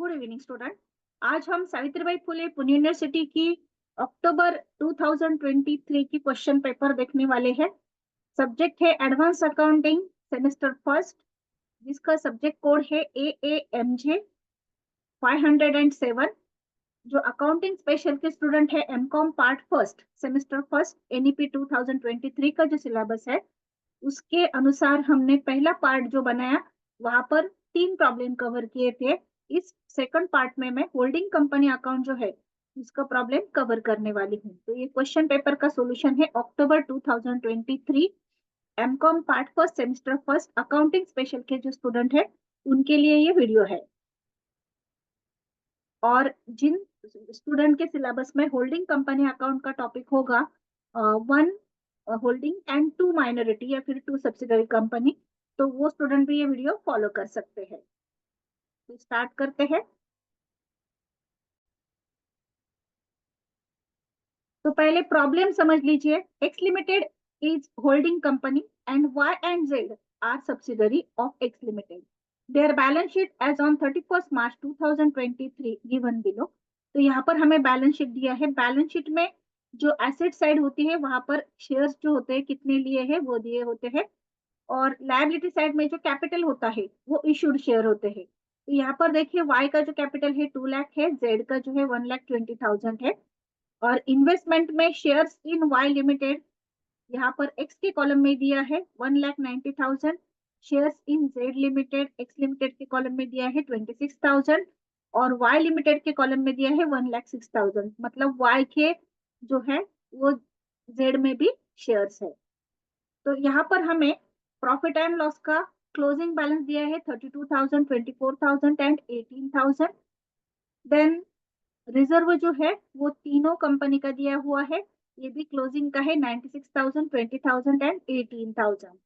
Good evening student. आज हम Savitribai Phule Pune university की अक्टूबर 2023 की क्वेश्चन पेपर देखने वाले हैं। सब्जेक्ट है एडवांस अकाउंटिंग सेमेस्टर फर्स्ट, जिसका सब्जेक्ट कोड है AAMJ 507। जो अकाउंटिंग स्पेशल के स्टूडेंट है MCom part first semester first NEP 2023 का जो सिलेबस है उसके अनुसार हमने पहला पार्ट जो बनाया वहां पर 3 प्रॉब्लम कवर किए थे। इस सेकंड पार्ट में मैं होल्डिंग कंपनी अकाउंट जो है उसका प्रॉब्लम कवर करने वाली हूँ। तो ये क्वेश्चन पेपर का सॉल्यूशन है October 2023 MCom part first semester first accounting special के जो स्टूडेंट है उनके लिए ये वीडियो है। और जिन स्टूडेंट के सिलेबस में होल्डिंग कंपनी अकाउंट का टॉपिक होगा, one holding and two minority या फिर टू सब्सिडरी कंपनी, तो वो स्टूडेंट भी ये वीडियो फॉलो कर सकते हैं। तो स्टार्ट करते हैं। तो पहले प्रॉब्लम समझ लीजिए। X limited is holding company and y and z are subsidiary of x limited. Their balance sheet as on 31 March 2023 given below. तो यहाँ पर हमें बैलेंस शीट दिया है। बैलेंस शीट में जो एसेट साइड होती है वहां पर शेयर्स जो होते हैं कितने लिए हैं वो दिए होते हैं, और लायबिलिटी साइड में जो कैपिटल होता है वो इशूड शेयर होते हैं। तो यहाँ पर देखिए वाई का जो कैपिटल है 2 लाख है, जेड का जो है 1,20,000 है। और इन्वेस्टमेंट में शेयर्स इन वाई लिमिटेड यहाँ पर एक्स के कॉलम में दिया है 1,90,000। Shares in Z limited x limited के कॉलम में दिया है 26,000, और वाई लिमिटेड के कॉलम में दिया है 1,06,000। मतलब वाई के जो है वो जेड में भी शेयर्स है। तो यहाँ पर हमें प्रॉफिट एंड लॉस का क्लोजिंग बैलेंस दिया है 32,000, 24,000 एंड 18,000। देन रिजर्व जो है वो तीनों कंपनी का दिया हुआ है, ये भी क्लोजिंग का है 96,000, 20,000 एंड 18,000।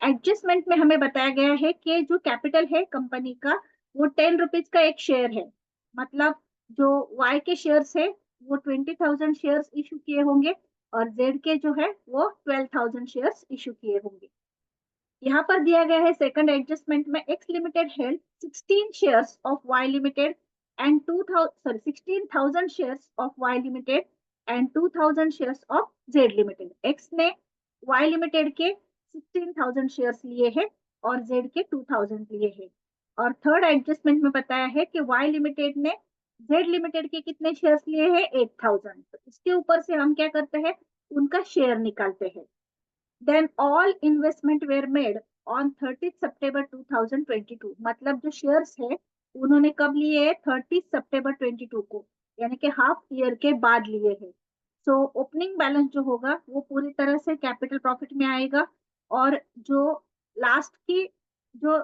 एडजस्टमेंट में हमें बताया गया है कि जो कैपिटल है कंपनी का वो 10 रुपीज का एक शेयर है। मतलब जो वाई के शेयर्स है वो 20,000 शेयर्स इशू किए होंगे, और जेड के जो है वो 12,000 शेयर्स इशू किए होंगे। यहाँ पर दिया गया है सेकंड एडजस्टमेंट में x limited held 16 shares of y limited and 16,000 shares of y limited and 2,000 shares of z limited. X ने वाई लिमिटेड के 16,000 शेयर्स लिए हैं और जेड के 2,000 लिए हैं। और थर्ड एडजस्टमेंट में बताया है कि वाई लिमिटेड ने जेड लिमिटेड के कितने शेयर्स लिए हैं 8,000। तो इसके ऊपर से हम क्या करते हैं, उनका शेयर निकालते हैं। Then all investment were made on 30th September 2022। मतलब जो शेयर्स है उन्होंने कब लिए है 30 सितंबर 22 को, यानी कि हाफ ईयर के बाद लिए हैं। सो ओपनिंग बैलेंस जो होगा वो पूरी तरह से कैपिटल प्रॉफिट में आएगा, और जो लास्ट की जो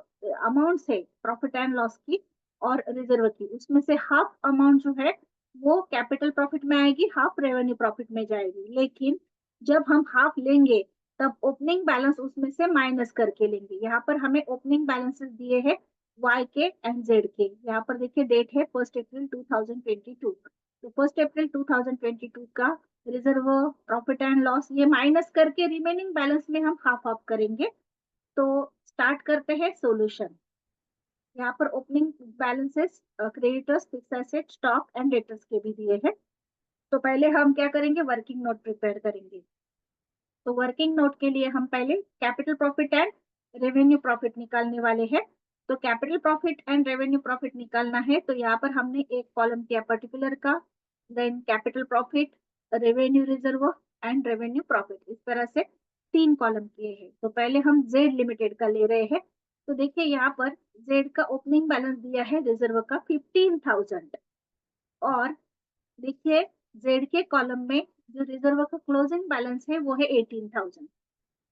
अमाउंट्स है प्रॉफिट एंड लॉस की और रिजर्व की उसमें से हाफ अमाउंट जो है वो कैपिटल प्रॉफिट में आएगी, हाफ रेवेन्यू प्रॉफिट में जाएगी। लेकिन जब हम हाफ लेंगे तब ओपनिंग बैलेंस उसमें से माइनस करके लेंगे। यहाँ पर हमें ओपनिंग बैलेंसेस दिए हैं वाई के एंड जेड के। यहाँ पर देखिए डेट है 1 अप्रैल 2022। तो 1 अप्रैल 2022 का रिजर्व प्रॉफिट एंड लॉस ये माइनस करके रिमेनिंग बैलेंस में हम हाफ हाफ करेंगे। तो स्टार्ट करते हैं सॉल्यूशन। यहाँ पर opening balances creditors, fix asset, stock and debtors के भी दिए हैं। तो पहले हम क्या करेंगे, वर्किंग नोट प्रिपेयर करेंगे। तो वर्किंग नोट के लिए हम पहले capital profit and revenue profit निकालने वाले हैं। तो capital profit and revenue profit निकालना है तो यहाँ पर हमने एक कॉलम किया पर्टिकुलर का, then capital profit, revenue reserve and revenue profit, इस तरह से 3 कॉलम किए हैं। तो पहले हम जेड लिमिटेड का ले रहे हैं। तो देखिए यहाँ पर जेड का ओपनिंग बैलेंस दिया है रिजर्व का 15,000, और देखिए जेड के कॉलम में जो रिजर्व का क्लोजिंग बैलेंस है वो है 18,000।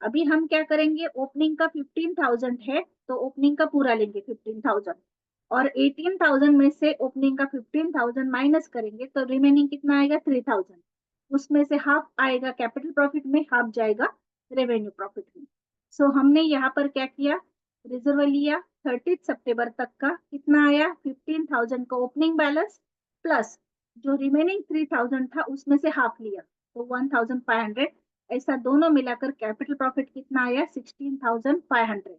अभी हम क्या करेंगे, ओपनिंग का 15,000 है तो ओपनिंग का पूरा लेंगे 15,000, और 18,000 में से ओपनिंग का 15,000 माइनस करेंगे तो रिमेनिंग कितना आएगा 3,000। उसमें से हाफ आएगा कैपिटल प्रॉफिट में, हाफ जाएगा रेवेन्यू प्रॉफिट में। सो हमने यहाँ पर क्या किया, रिजर्व लिया 30 सितंबर तक का, कितना आया 15,000 का ओपनिंग बैलेंस प्लस जो रिमेनिंग 3,000 था उसमें से हाफ लिया तो 1,500। ऐसा दोनों मिलाकर कैपिटल प्रॉफिट कितना आया 16,500।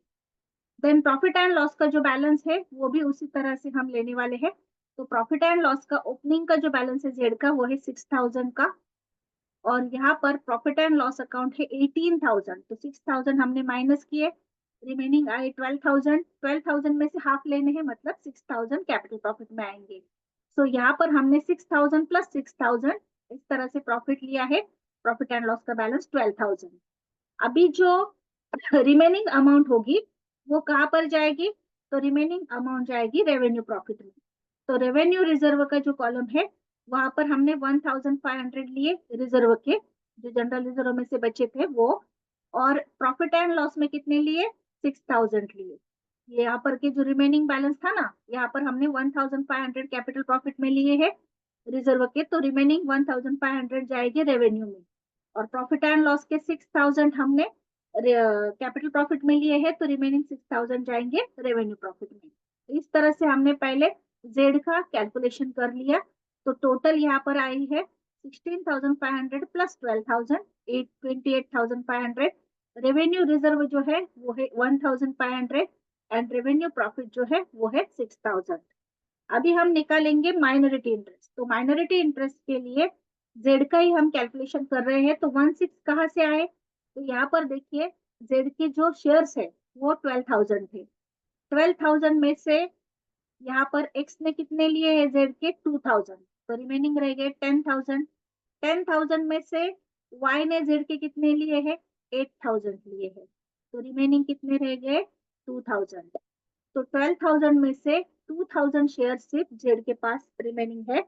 देन प्रॉफिट एंड लॉस का जो बैलेंस है वो भी उसी तरह से हम लेने वाले हैं। तो प्रॉफिट एंड लॉस का ओपनिंग का जो बैलेंस है जेड का वो है 6000 का, और यहाँ पर प्रॉफिट एंड लॉस अकाउंट है 18,000। तो 6,000 हमने माइनस किए, रिमेनिंग आए 12,000। 12,000 में से हाफ लेने हैं, मतलब 6,000 कैपिटल प्रॉफिट में आएंगे। तो यहाँ पर हमने 6,000 प्लस 6,000 इस तरह से प्रॉफिट लिया है। प्रॉफिट एंड लॉस का बैलेंस 12,000। अभी जो रिमेनिंग अमाउंट होगी वो कहाँ पर जाएगी? तो रिमेनिंग अमाउंट जाएगी रेवेन्यू प्रॉफिट में। तो रेवेन्यू रिजर्व का जो कॉलम है वहां पर हमने 1,500 लिए रिजर्व के, जो जनरल रिजर्व में से बचे थे वो, और प्रॉफिट एंड लॉस में कितने लिए? 6,000 लिए। ये यहाँ पर के जो रिमेनिंग बैलेंस था ना, यहाँ पर हमने 1,500 कैपिटल प्रॉफिट में लिए है रिजर्व के, तो रिमेनिंग 1,500 जाएगी रेवेन्यू में। और प्रॉफिट एंड लॉस के 6,000 हमने कैपिटल प्रॉफिट में लिए हैं, तो रिमेनिंग 6,000 जाएंगे रेवेन्यू प्रॉफिट में। तो इस तरह से हमने पहले जेड का कैलकुलेशन कर लिया। तो टोटल यहाँ पर आई है 16,500 प्लस 12,000, 28,500। रेवेन्यू रिजर्व जो है वो है 1,500, एंड रेवेन्यू प्रॉफिट जो है वो है 6,000। अभी हम निकालेंगे माइनॉरिटी इंटरेस्ट। तो माइनॉरिटी इंटरेस्ट के लिए जेड का ही हम कैलकुलेशन कर रहे हैं। तो 1,600 कहाँ से आए? तो यहाँ पर देखिए, जेड के जो शेयर्स है वो 12,000 थे। 12,000 में से यहाँ पर एक्स ने कितने लिए हैं? जेड के 2,000। तो रिमेनिंग रह गए 10,000। 10,000 में से वाई ने जेड के कितने लिए हैं? 8,000 लिए हैं। तो रिमेनिंग कितने रह गए? 2,000। तो 12,000 में से 2,000 शेयर सिर्फ जेड के पास रिमेनिंग है।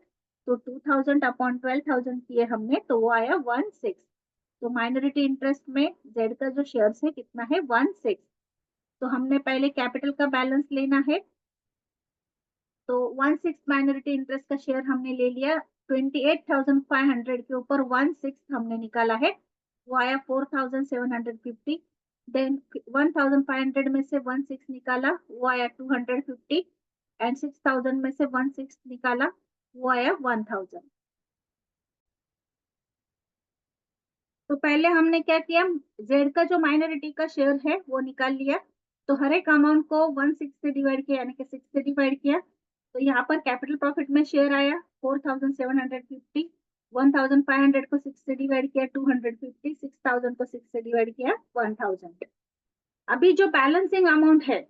तो 2,000 अपॉन 12,000 किए हमने, तो वो आया 1,600। तो माइनॉरिटी इंटरेस्ट में जेड का जो शेयर है कितना है? 1,600। तो हमने पहले कैपिटल का बैलेंस लेना है। तो 1,600 माइनॉरिटी इंटरेस्ट का शेयर हमने ले लिया। 28,500 के ऊपर 1,600 हमने निकाला है, वो आया 4,750। देन 1,500 में से 1,600 निकाला, वो आया 250। एंड 6,000 में से 1,600 निकाला, वो आया 1,000। तो पहले हमने क्या किया? जेड का जो माइनॉरिटी का शेयर है वो निकाल लिया। तो हर एक अमाउंट को 1,600 से डिवाइड किया, यानी कि 6 से डिवाइड किया। तो यहाँ पर कैपिटल प्रॉफिट में शेयर आया 4,750। 1,500 को 6 से डिवाइड किया 250, 6,000 को 6 से डिवाइड किया 1,000। अभी जो बैलेंसिंग अमाउंट है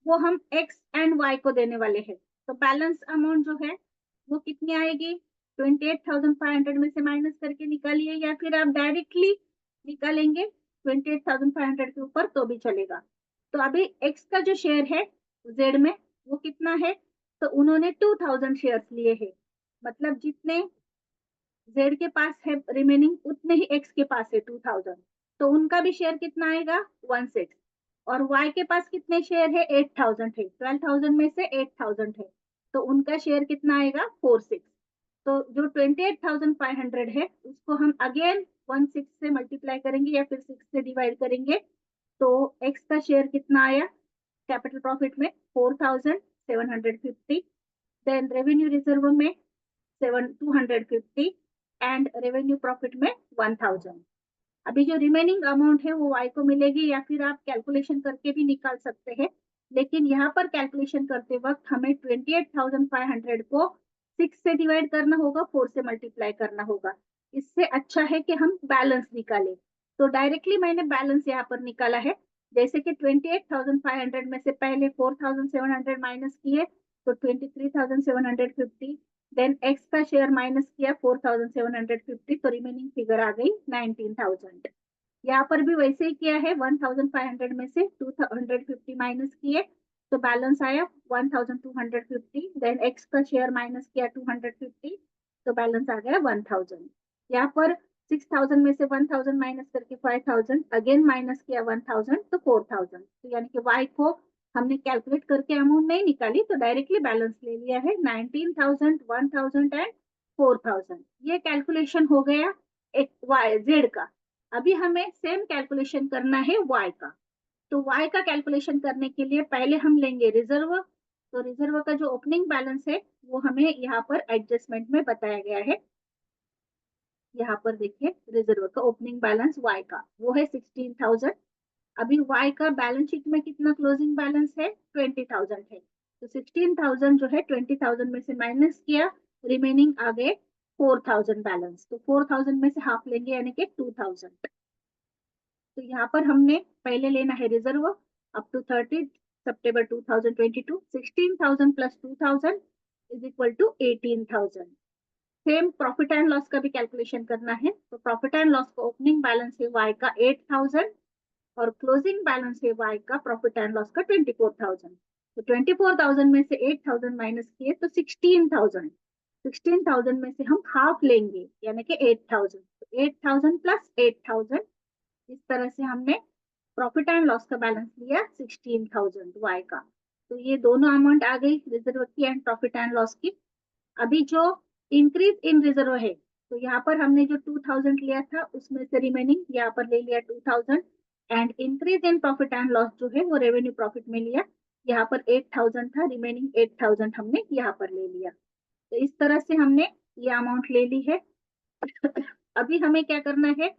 वो हम एक्स एंड वाई को देने वाले हैं। तो बैलेंस अमाउंट जो है वो कितनी आएगी? 28,500 में से माइनस करके निकालिए, या फिर आप डायरेक्टली निकालेंगे 28,500 के ऊपर तो भी चलेगा। तो अभी एक्स का जो शेयर है जेड में वो कितना है? तो उन्होंने 2,000 शेयर लिए हैं, मतलब जितने जेड के पास है रिमेनिंग उतने ही एक्स के पास है 2,000। तो उनका भी शेयर कितना आएगा? 1,600। और वाई के पास कितने शेयर है? 8,000 है। 12,000 में से 8,000 है, तो उनका शेयर कितना आएगा? 4,600। तो जो 28,500 है उसको हम अगेन 1,600 से मल्टीप्लाई करेंगे या फिर 6 से डिवाइड करेंगे। तो एक्स का शेयर कितना आया कैपिटल प्रॉफिट में? 4,750। देन रेवेन्यू रिजर्व में 250, एंड रेवेन्यू प्रॉफिट में 1,000। अभी जो रिमेनिंग अमाउंट है वो वाई को मिलेगी, या फिर आप कैलकुलेशन करके भी निकाल सकते हैं। लेकिन यहाँ पर कैलकुलेशन करते वक्त हमें 28,500 को 6 से डिवाइड करना होगा, 4 से मल्टीप्लाई करना होगा। इससे अच्छा है कि हम बैलेंस निकालें। तो डायरेक्टली मैंने बैलेंस यहाँ पर निकाला है। जैसे कि 28,500 में से पहले 4,700 माइनस किए, तो 23,750। देन एक्स का शेयर माइनस किया 4,750, तो रिमेनिंग फिगर आ गई 19,000। यहाँ पर भी वैसे ही किया है, 1,500 में से 250 माइनस किए, तो बैलेंस आया 1,250। देन एक्स का शेयर माइनस किया 250, तो बैलेंस आ गया 1,000। यहाँ पर 6,000 में से 1,000 माइनस करके 5,000, अगेन माइनस किया 1,000, तो 4,000। तो यानी कि वाई को हमने कैलकुलेट करके अमाउंट नहीं निकाली, तो डायरेक्टली बैलेंस ले लिया है 19,000, 1,000 एंड 4,000। ये कैलकुलेशन हो गया एक वाई जेड का। अभी हमें सेम कैलकुलेशन करना है वाई का। तो वाई का कैलकुलेशन करने के लिए पहले हम लेंगे रिजर्व। तो रिजर्व का जो ओपनिंग बैलेंस है वो हमें यहाँ पर एडजस्टमेंट में बताया गया है। यहाँ पर देखिए, रिजर्व का ओपनिंग बैलेंस वाई का वो है 16,000। अभी वाई का बैलेंस शीट में कितना क्लोजिंग बैलेंस है? 20,000 है। तो 16,000 जो है 20,000 में से माइनस किया, रिमेनिंग आ गए 4,000 बैलेंस। तो 4,000 में से हाफ लेंगे यानी कि 2,000। तो यहाँ पर हमने पहले लेना है रिजर्व अप टू 30 सितंबर 2022। 16,000 plus 2,000 is equal to 18,000। Same profit and loss का भी कैलकुलेशन करना है। तो प्रॉफिट एंड लॉस का ओपनिंग बैलेंस है वाई का 8,000 और क्लोजिंग बैलेंस है वाई का प्रॉफिट एंड लॉस का 24,000। तो 24,000 में से 8,000 माइनस किए तो 16,000। 16,000 में से हम हाफ लेंगे यानी कि 8,000। तो 8,000 प्लस 8,000, इस तरह से हमने प्रॉफिट एंड लॉस का बैलेंस लिया 16,000 वाई का। तो ये दोनों अमाउंट आ गई रिजर्व की एंड प्रॉफिट एंड लॉस की। अभी जो इंक्रीज इन रिजर्व है, तो यहाँ पर हमने जो 2,000 लिया था उसमें से रिमेनिंग यहाँ पर ले लिया 2,000। And increase in profit and loss जो है वो रेवेन्यू प्रॉफिट में लिया, यहाँ पर 8,000 था, रिमेनिंग 8,000 हमने यहाँ पर ले लिया। तो इस तरह से हमने ये अमाउंट ले ली है। अभी हमें क्या करना है,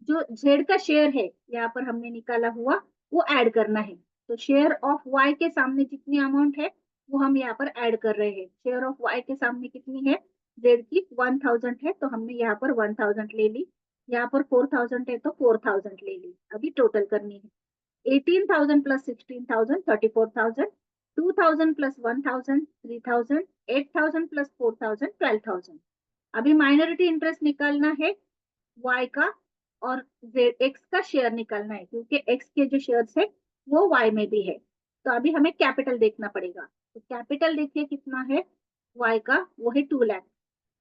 जो जेड का शेयर है यहाँ पर हमने निकाला हुआ वो ऐड करना है। तो शेयर ऑफ वाई के सामने जितनी अमाउंट है वो हम यहाँ पर ऐड कर रहे हैं। शेयर ऑफ वाई के सामने कितनी है, जेड की 1,000 है, तो हमने यहाँ पर 1,000 ले ली। यहाँ पर 4,000 है तो 4,000 ले ली। अभी टोटल करनी है 18,000 प्लस 16,000 34,000, 2,000 प्लस 1,000 3,000, 8,000 प्लस 4,000 12,000। अभी माइनॉरिटी इंटरेस्ट निकालना है वाई का और जेड एक्स का शेयर निकालना है, क्योंकि एक्स के जो शेयर्स है वो वाई में भी है। तो अभी हमें कैपिटल देखना पड़ेगा। तो कैपिटल देखिए कितना है वाई का, वो है 2 लाख।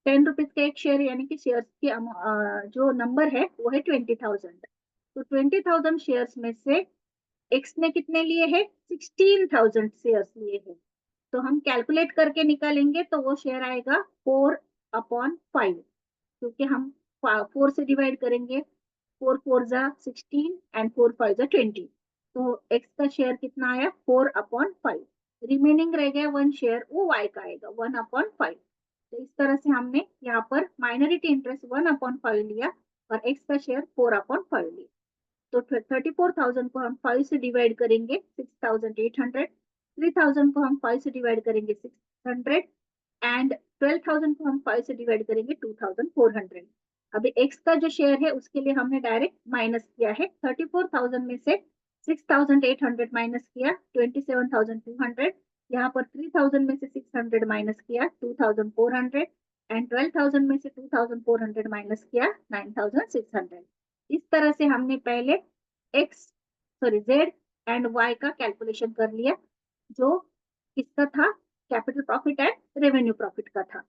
10 रुपीज का एक शेयर यानी कि शेयर्स की जो नंबर है वो है 20,000। तो 20,000 शेयर्स में से एक्स ने कितने लिए हैं, 16,000 शेयर्स लिए हैं। तो हम कैलकुलेट करके निकालेंगे तो वो शेयर आएगा 4/5, क्योंकि हम 4 से डिवाइड करेंगे। 4 4 जा 16 एंड 4 5 जा 20। तो एक्स का शेयर कितना आया 4/5। रिमेनिंग रह गया 1 शेयर, वो वाई का आएगा 1/5। तो इस तरह से हमने यहाँ पर माइनॉरिटी इंटरेस्ट 1/5 लिया और एक्स का शेयर 4/5 लिया। तो 34,000 को हम 5 से डिवाइड करेंगे 6,800। 3,000 को हम 5 से डिवाइड करेंगे 600 एंड 12,000 को हम 5 से डिवाइड करेंगे 2,400। अभी एक्स का जो शेयर है उसके लिए हमने डायरेक्ट माइनस किया है। 34,000 में से 6,800 माइनस किया 27,200। यहाँ पर 3,000 में से 600 माइनस किया 2,400 एंड 12,000 में से 2,400 माइनस किया 9,600। इस तरह से हमने पहले x sorry z and y का कैलकुलेशन कर लिया, जो किसका था, capital profit and revenue profit का था।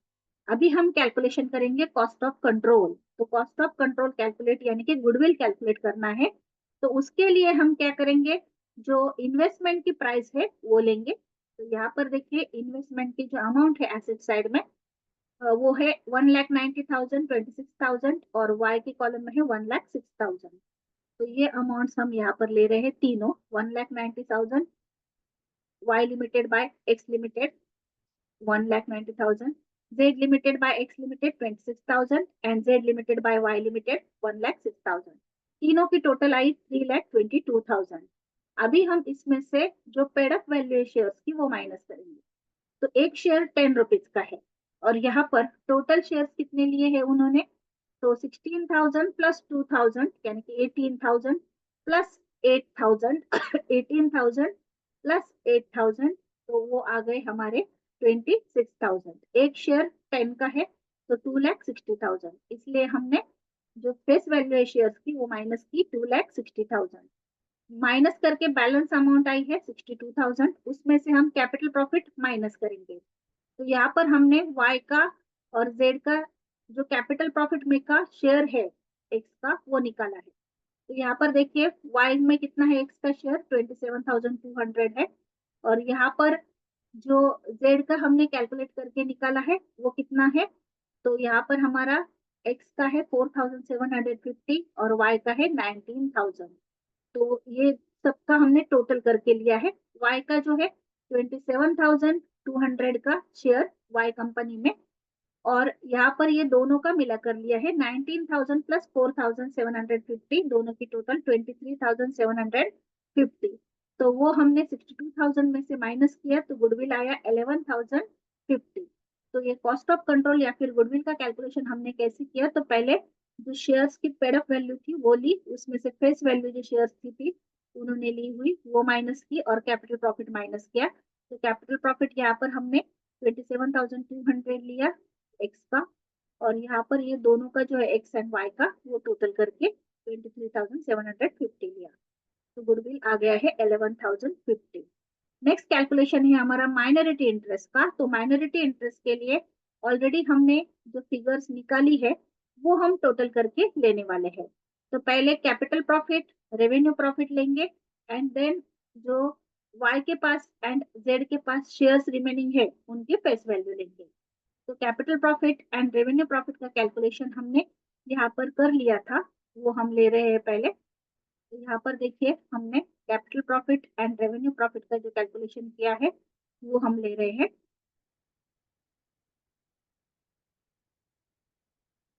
अभी हम कैलकुलेशन करेंगे कॉस्ट ऑफ कंट्रोल। तो कॉस्ट ऑफ कंट्रोल कैलकुलेट यानी कि गुडविल कैलकुलेट करना है। तो उसके लिए हम क्या करेंगे, जो इन्वेस्टमेंट की प्राइस है वो लेंगे। तो यहाँ पर देखिए इन्वेस्टमेंट की जो अमाउंट है एसेट साइड में वो है 1,90,000 26,000 और वाई के कॉलम में है 1,06,000। तो ये अमाउंट्स हम यहाँ पर ले रहे हैं तीनों, 1,90,000 y limited by x limited 1,90,000, Z limited by X limited 26,000 and Z limited by Y limited 1,06,000। तीनों की टोटल आई 3,22,000। अभी हम इसमें से जो पेड अप वैल्यू शेयर्स की वो माइनस करेंगे। तो एक शेयर 10 रुपीज का है और यहाँ पर टोटल शेयर्स कितने लिए हैं उन्होंने, तो 16,000 प्लस 2,000 यानी कि 18,000 प्लस 8,000 18,000 प्लस 8,000, तो वो आ गए हमारे 26,000। एक शेयर 10 का है तो 2,60,000, इसलिए हमने जो फेस वैल्यू है शेयर्स की वो माइनस की 2,60,000। माइनस करके बैलेंस अमाउंट आई है 62,000, उसमें से हम कैपिटल प्रॉफिट माइनस करेंगे। तो यहाँ पर हमने वाई का और जेड का जो कैपिटल प्रॉफिट में का शेयर है एक्स का वो निकाला है। तो यहाँ पर देखिए वाई में कितना है, एक्स का शेयर 27,200 है और यहाँ पर जो जेड का हमने कैलकुलेट करके निकाला है वो कितना है, तो यहाँ पर हमारा एक्स का है 4,750 और वाई का है 19,000। तो ये सबका हमने टोटल करके लिया है। वाई का जो है 27,200 का शेयर वाई कंपनी में, और यहाँ पर ये दोनों का मिला कर लिया है 19,000 प्लस 4,750, दोनों की टोटल 23,750। तो वो हमने 62,000 में से माइनस किया तो गुडविल आया 11,050। तो ये कॉस्ट ऑफ कंट्रोल या फिर गुडविल का कैलकुलेशन हमने कैसे किया, तो पहले जो शेयर्स की पेड अप वैल्यू थी वो ली, उसमें से फेस वैल्यू जो शेयर्स की थी उन्होंने ली हुई वो माइनस की और कैपिटल प्रॉफिट माइनस किया। तो कैपिटल प्रॉफिट यहाँ पर हमने 27,200 लिया एक्स का, और यहाँ पर ये दोनों का जो है एक्स एंड वाई का वो टोटल करके 23,750 लिया। तो गुडविल आ गया है 11,050। नेक्स्ट कैलकुलेशन है हमारा माइनॉरिटी इंटरेस्ट का। तो माइनॉरिटी इंटरेस्ट के लिए ऑलरेडी हमने जो फिगर्स निकाली है वो हम टोटल करके लेने वाले हैं। तो पहले कैपिटल प्रॉफिट, रेवेन्यू प्रॉफिट लेंगे, एंड देन जो वाई के पास एंड जेड के पास शेयर्स रिमेनिंग है उनके फेस वैल्यू लेंगे। तो capital profit and revenue profit का कैलकुलेशन हमने यहाँ पर कर लिया था, वो हम ले रहे हैं पहले। तो यहाँ पर देखिए हमने capital profit and revenue profit का जो कैलकुलेशन किया है वो हम ले रहे हैं।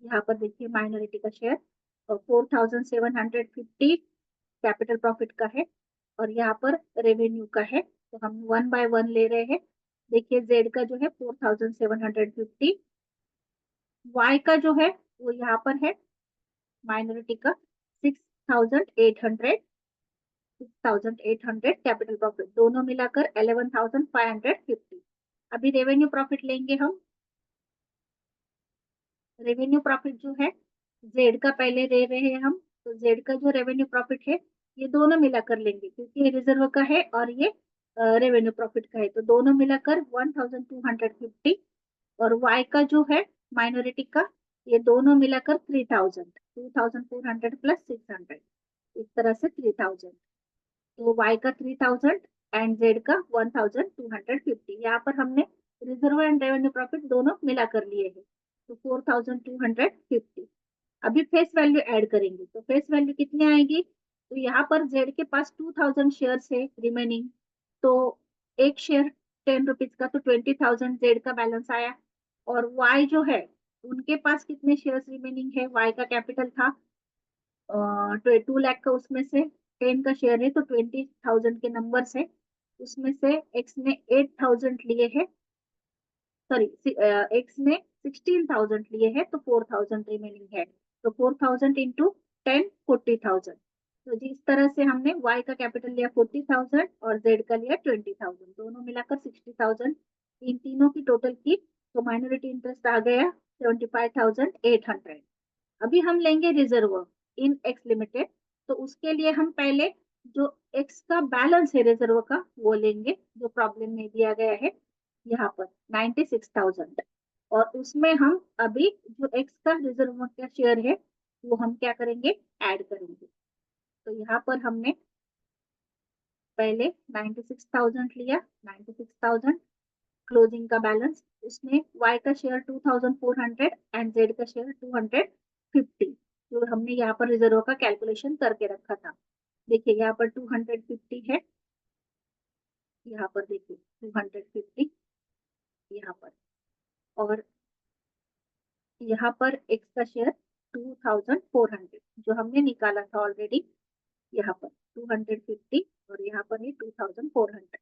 यहाँ पर देखिए माइनॉरिटी का शेयर और 4,750 कैपिटल प्रॉफिट का है, और यहाँ पर रेवेन्यू का है। तो हम वन बाय वन ले रहे हैं। देखिए जेड का जो है 4,750, वाई का जो है वो यहाँ पर है माइनॉरिटी का 6,800, 6,800 कैपिटल प्रॉफिट, दोनों मिलाकर 11,550। अभी रेवेन्यू प्रॉफिट लेंगे हम। रेवेन्यू प्रॉफिट जो है जेड का पहले ले रहे हैं हम। तो जेड का जो रेवेन्यू प्रॉफिट है ये दोनों मिलाकर लेंगे, क्योंकि ये रिजर्व का है और ये रेवेन्यू प्रॉफिट का है, तो दोनों मिलाकर 1,250। और वाई का जो है माइनॉरिटी का, ये दोनों मिलाकर 3,000, 2,400 प्लस 600, इस तरह से 3,000। तो y का 3,000 एंड z का 1,250। यहाँ पर हमने रिजर्व एंड रेवेन्यू प्रॉफिट दोनों मिला कर लिए हैं, तो 4,250। अभी फेस वैल्यू ऐड करेंगे, तो फेस वैल्यू कितनी आएगी, तो यहाँ पर z के पास 2,000 शेयर है रिमेनिंग, तो एक शेयर 10 रुपीज का, तो 20,000 जेड का बैलेंस आया। और y जो है उनके पास कितने शेयर्स रिमेनिंग है, y का कैपिटल था 2 लाख का, उसमें से 10 का शेयर है तो 20,000 के नंबर से, उसमें से एक्स ने 8,000 लिए हैं, सॉरी एक्स ने 16,000 लिए हैं, तो 4,000 रिमेनिंग है। तो 4,000 इंटू 10, 40,000। तो जिस तरह से हमने y का कैपिटल लिया 40,000 और z का लिया 20,000, दोनों मिलाकर 60,000, इन तीनों की टोटल की, तो माइनॉरिटी इंटरेस्ट आ गया 75,800। अभी हम लेंगे रिजर्व इन एक्स लिमिटेड। तो उसके लिए हम पहले जो एक्स का बैलेंस है रिजर्व का वो लेंगे, जो प्रॉब्लम में दिया गया है यहाँ पर 96,000। और उसमें हम अभी जो एक्स का रिजर्व का शेयर है वो हम क्या करेंगे, ऐड करेंगे। तो यहाँ पर हमने पहले 96,000 लिया, 96,000 क्लोजिंग का बैलेंस, उसमें y का शेयर 2,400 एंड z का शेयर 250, जो हमने यहाँ पर रिजर्व का कैलकुलेशन करके रखा था। देखिए यहाँ पर 250 है, यहाँ पर देखिए 250 यहाँ पर, और यहाँ पर x का शेयर 2,400 जो हमने निकाला था ऑलरेडी, यहाँ पर 250 और यहाँ पर ये 2,400,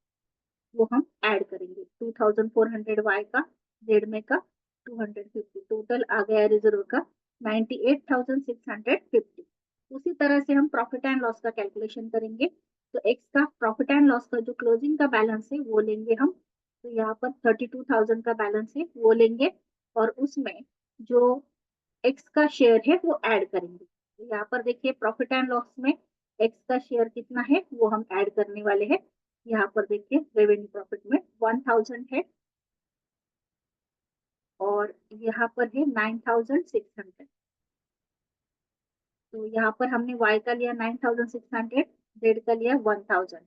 वो हम ऐड करेंगे। 2,400 y का, जेड में का 250, टोटल आ गया रिजर्व का 98,650। उसी तरह से हम प्रॉफिट एंड लॉस का कैलकुलेशन करेंगे। तो एक्स का प्रॉफिट एंड लॉस का जो क्लोजिंग का बैलेंस है वो लेंगे हम। तो यहाँ पर 32,000 का बैलेंस है वो लेंगे, और उसमें जो एक्स का शेयर है वो ऐड करेंगे। तो यहाँ पर देखिए प्रॉफिट एंड लॉस में एक्स का शेयर कितना है वो हम ऐड करने वाले हैं। यहाँ पर देखिए रेवेन्यू प्रॉफिट में 1,000 है, और यहाँ पर है 9,600। तो यहाँ पर हमने y का लिया 9,600, z का लिया 1,000,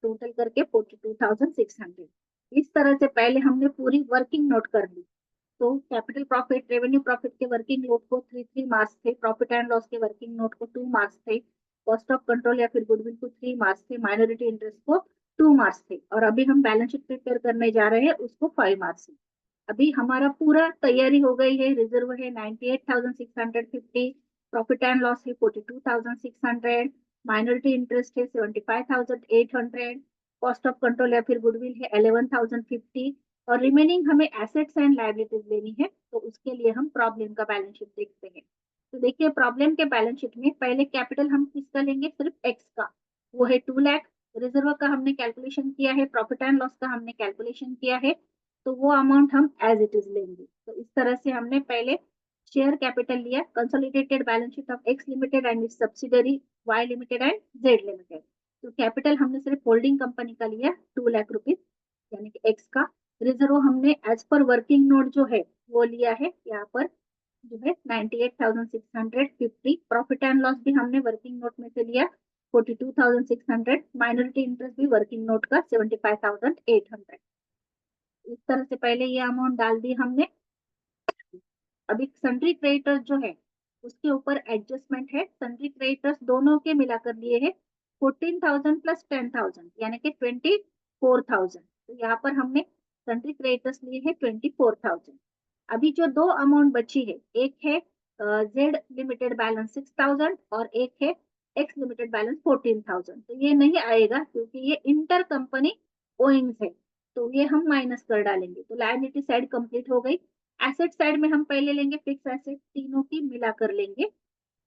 टोटल करके 42,600। इस तरह से पहले हमने पूरी वर्किंग नोट कर ली। तो कैपिटल प्रॉफिट, रेवेन्यू प्रॉफिट के वर्किंग नोट को 3 मार्क्स थे, प्रॉफिट एंड लॉस के वर्किंग नोट को 2 मार्क्स थे, कॉस्ट ऑफ कंट्रोल या फिर गुडविल को 3 मार्क्स थे, माइनॉरिटी इंटरेस्ट को 2 मार्क्स थे, और अभी हम बैलेंस शीट प्रिपेयर करने जा रहे हैं उसको 5 मार्क्स है। अभी हमारा पूरा तैयारी हो गई है। रिजर्व है 98,650, प्रॉफिट एंड लॉस है 42,600, माइनॉरिटी इंटरेस्ट है 75,800, कॉस्ट ऑफ कंट्रोल या फिर गुडविल है 11,050, और रिमेनिंग हमें एसेट्स एंड लायबिलिटीज लेनी है, तो उसके लिए हम प्रॉब्लम का बैलेंस शीट देखते हैं। तो देखिए प्रॉब्लम के बैलेंस शीट में पहले कैपिटल हम किसका लेंगे, सिर्फ एक्स का, वो है 2 लाख। रिजर्व का हमने कैलकुलेशन किया है, प्रॉफिट एंड लॉस का हमने कैलकुलेशन किया है, तो वो अमाउंट हम एज इट इज लेंगे। तो इस तरह से हमने पहले शेयर कैपिटल लिया, consolidated balance sheet of x limited and its subsidiary y limited and z limited. तो कैपिटल हमने सिर्फ होल्डिंग कंपनी का लिया 2 लाख रुपीज, यानी कि एक्स का। रिजर्व हमने एज पर वर्किंग नोट जो है वो लिया है यहाँ पर, जो है 98,650। प्रॉफिट एंड लॉस भी हमने वर्किंग नोट में से लिया 42,600। माइनॉरिटी इंटरेस्ट भी वर्किंग नोट का 75,800। इस तरह से पहले ये अमाउंट डाल दी हमने। अभी सन्ड्री क्रेडिटर्स जो है उसके ऊपर एडजस्टमेंट है। सन्ड्री क्रेडिटर्स दोनों के मिलाकर लिए है 14,000 प्लस 10,000, यानी कि 24,000। तो यहाँ पर हमने सन्ड्री क्रेडिटर्स लिए है 24,000। अभी जो दो अमाउंट बची है, एक है जेड लिमिटेड बैलेंस 6,000 और एक है एक्स लिमिटेड बैलेंस 14,000। तो ये नहीं आएगा क्योंकि ये इंटर कंपनी ओइंग्स है, तो ये हम माइनस कर डालेंगे। तो लायबिलिटी साइड कंप्लीट हो गई। एसेट साइड में हम पहले लेंगे फिक्स एसेट, तीनों की मिला कर लेंगे।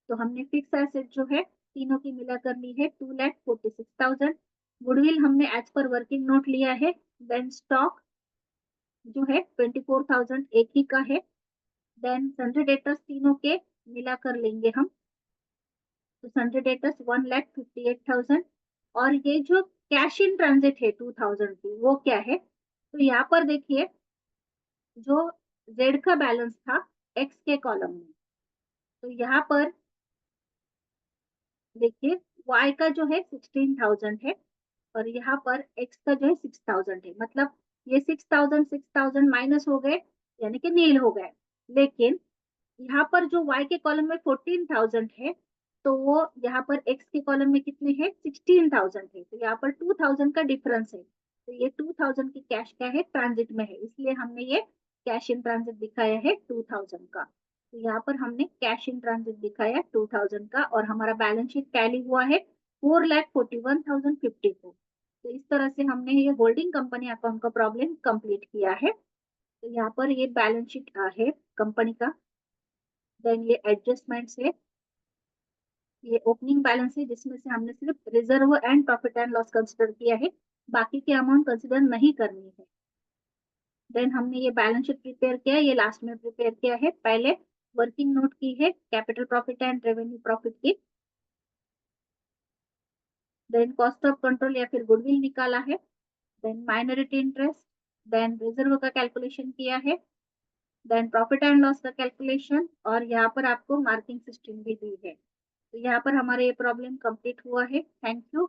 तो हमने फिक्स एसेट जो है तीनों की मिला कर ली है 2,46,000। गुडविल हमने एज पर वर्किंग नोट लिया है। देन स्टॉक जो है 24,000 एक ही का है। देन सन्ड्री डेटर्स तीनों के मिला कर लेंगे हम, तो सन्ड्री डेटर्स 1,58,000। और ये जो कैश इन ट्रांजिट है 2,000 की, वो क्या है, तो यहाँ पर देखिए जो जेड का बैलेंस था एक्स के कॉलम में, तो यहाँ पर देखिए वाई का जो है 16,000 है, और यहाँ पर एक्स का जो है 6,000 है। मतलब ये 6,000 माइनस हो गए, यानी कि नील हो गए। लेकिन यहाँ पर जो y के कॉलम में 14,000 है, तो वो यहाँ पर x के कॉलम में कितने हैं 16,000 है, तो यहाँ पर 2,000 का डिफरेंस है। तो ये 2,000 की कैश क्या है, ट्रांजिट में है, इसलिए हमने ये कैश इन ट्रांजिट दिखाया है 2,000 का। तो यहाँ पर हमने कैश इन ट्रांजिट दिखाया 2,000 का, और हमारा बैलेंस शीट टैली हुआ है 4,41,054। तो इस तरह से हमने ये होल्डिंग कंपनी अकाउंट का प्रॉब्लम कंप्लीट किया है। तो यहाँ पर ये बैलेंस शीट है कंपनी का। देन ये एडजस्टमेंट्स है, ये ओपनिंग बैलेंस है जिसमें से हमने सिर्फ reserve and profit and loss consider किया है, बाकी के अमाउंट कंसिडर नहीं करनी है। देन हमने ये बैलेंस शीट प्रिपेयर किया है, ये लास्ट में प्रिपेयर किया है। पहले वर्किंग नोट की है capital profit and revenue profit की। देन कॉस्ट ऑफ कंट्रोल या फिर गुडविल निकाला है। Then minority interest, then reserve का कैलकुलेशन किया है, देन प्रॉफिट एंड लॉस का कैलकुलेशन, और यहाँ पर आपको मार्किंग सिस्टम भी दी है। तो यहाँ पर हमारा ये प्रॉब्लम कंप्लीट हुआ है। Thank you.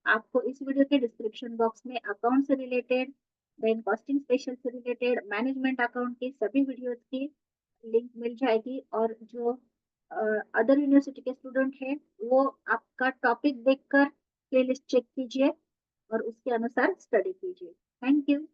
आपको इस वीडियो के डिस्क्रिप्शन बॉक्स में अकाउंट से रिलेटेड, देन कॉस्टिंग स्पेशल से रिलेटेड, मैनेजमेंट अकाउंट की सभी वीडियोस की लिंक मिल जाएगी। और जो अदर यूनिवर्सिटी के स्टूडेंट हैं वो आपका टॉपिक देखकर प्लेलिस्ट चेक कीजिए और उसके अनुसार स्टडी कीजिए। Thank you.